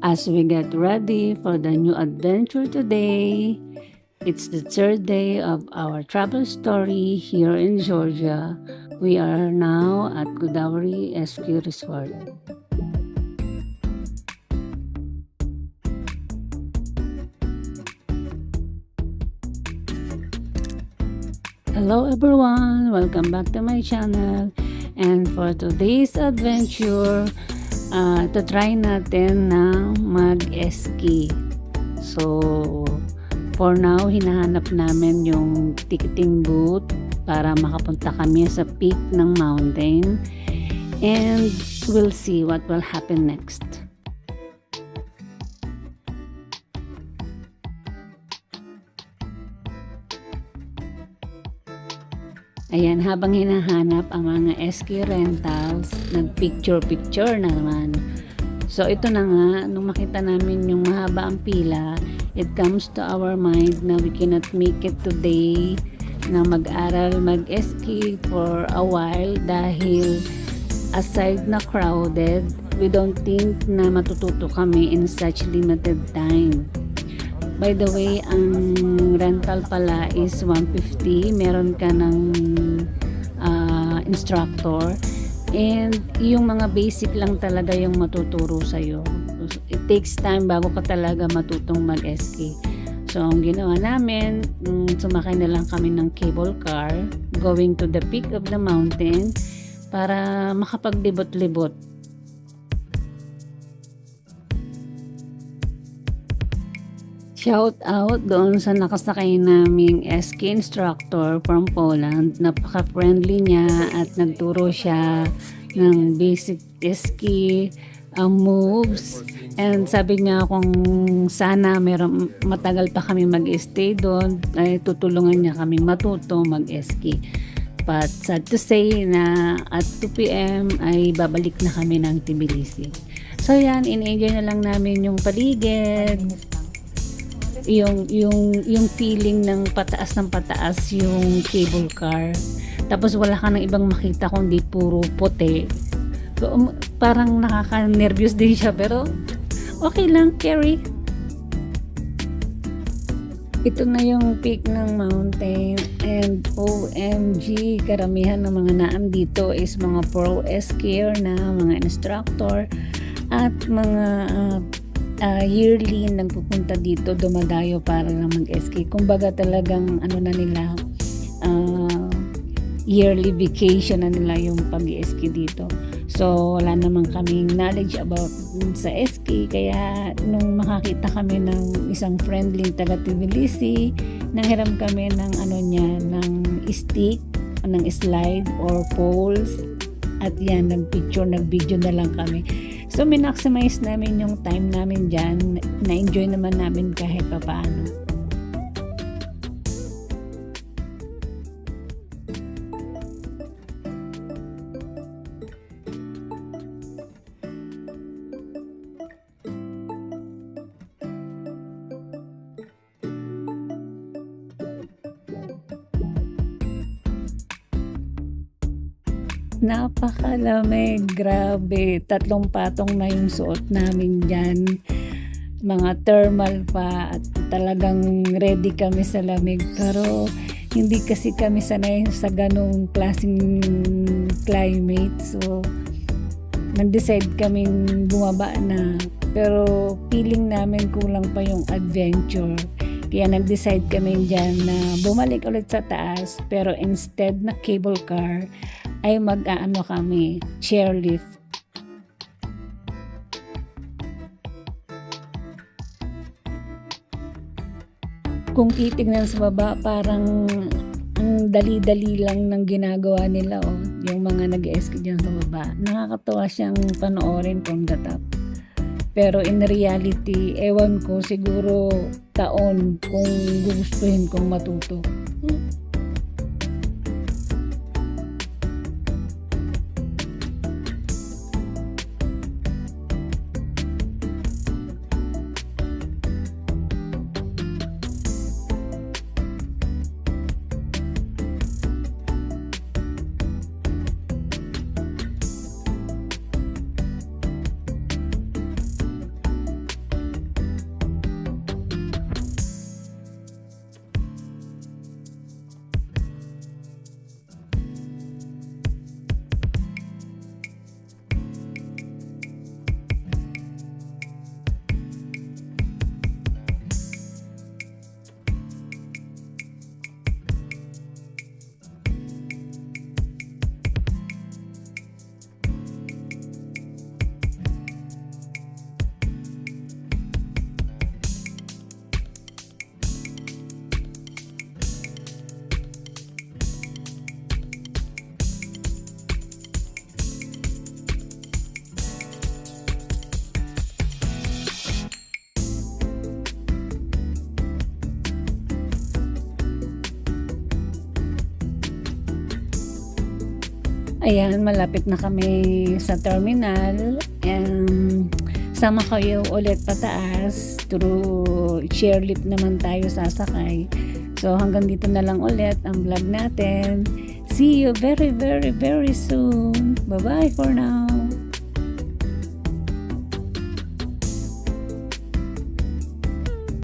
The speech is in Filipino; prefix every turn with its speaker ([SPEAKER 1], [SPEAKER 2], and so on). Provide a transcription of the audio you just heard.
[SPEAKER 1] as we get ready for the new adventure today. It's the third day of our travel story here in Georgia. We are now at Godavari SQ Resort. Hello everyone! Welcome back to my channel. And for today's adventure, try natin na mag-ski. So, for now, hinahanap namin yung ticketing booth para makapunta kami sa peak ng mountain. And we'll see what will happen next. Ayan, habang hinahanap ang mga ski rentals, nag-picture-picture naman. So, ito na nga, nung makita namin yung mahaba ang pila, it comes to our mind na we cannot make it today na mag-aral mag-ski for a while dahil aside na crowded, we don't think na matututo kami in such limited time. By the way, ang rental pala is 150. Meron ka ng instructor. And yung mga basic lang talaga yung matuturo sa'yo. It takes time bago ka talaga matutong mag-ski. So, ang ginawa namin, sumakay na lang kami ng cable car going to the peak of the mountain para makapaglibot-libot. Shout out doon sa nakasakay naming ski instructor from Poland. Napaka-friendly niya at nagturo siya ng basic ski moves. And sabi niya kung sana matagal pa kami mag-stay doon, ay tutulungan niya kami matuto mag-ski. But sad to say na at 2 p.m. ay babalik na kami ng Tbilisi. So yan, in-enjoy na lang namin yung paligid. Yung feeling ng pataas yung cable car, tapos wala ka ng ibang makita kundi puro puti. So, parang nakaka-nervous din siya, pero okay lang, carry. Ito na yung peak ng mountain and OMG, karamihan ng mga naandito is mga pro skier na mga instructor at mga yearly nagpupunta dito, dumadayo para lang mag-ski. Kumbaga talagang ano na nila, yearly vacation na nila yung pag-ski dito. So wala naman kaming knowledge about sa ski, kaya nung makakita kami ng isang friendly taga Tbilisi, nanghiram kami ng ng stick, ng slide or poles, at yan, nag-picture, nag-video na lang kami. So, min-maximize namin yung time namin dyan. Na-enjoy naman namin kahit papaano. Napakalamig, grabe. 3 patong na yung suot namin dyan. Mga thermal pa at talagang ready kami sa lamig. Pero hindi kasi kami sanay sa ganong klaseng climate. So, nag-decide kaming bumaba na. Pero feeling namin kulang pa yung adventure. Kaya nag-decide kami dyan na bumalik ulit sa taas. Pero instead na cable car, ay kami, chairlift. Kung titignan sa baba, parang ang dali-dali lang ng ginagawa nila, yung mga nag-ski dyan sa baba. Nakakatawa siyang panoorin from the top. Pero in reality, ewan ko, siguro taon kung gugustuhin kong matuto. Ayan, malapit na kami sa terminal. Sama kayo ulit pataas. Through chairlift naman tayo sasakay. So hanggang dito na lang ulit ang vlog natin. See you very, very, very soon. Bye-bye for now.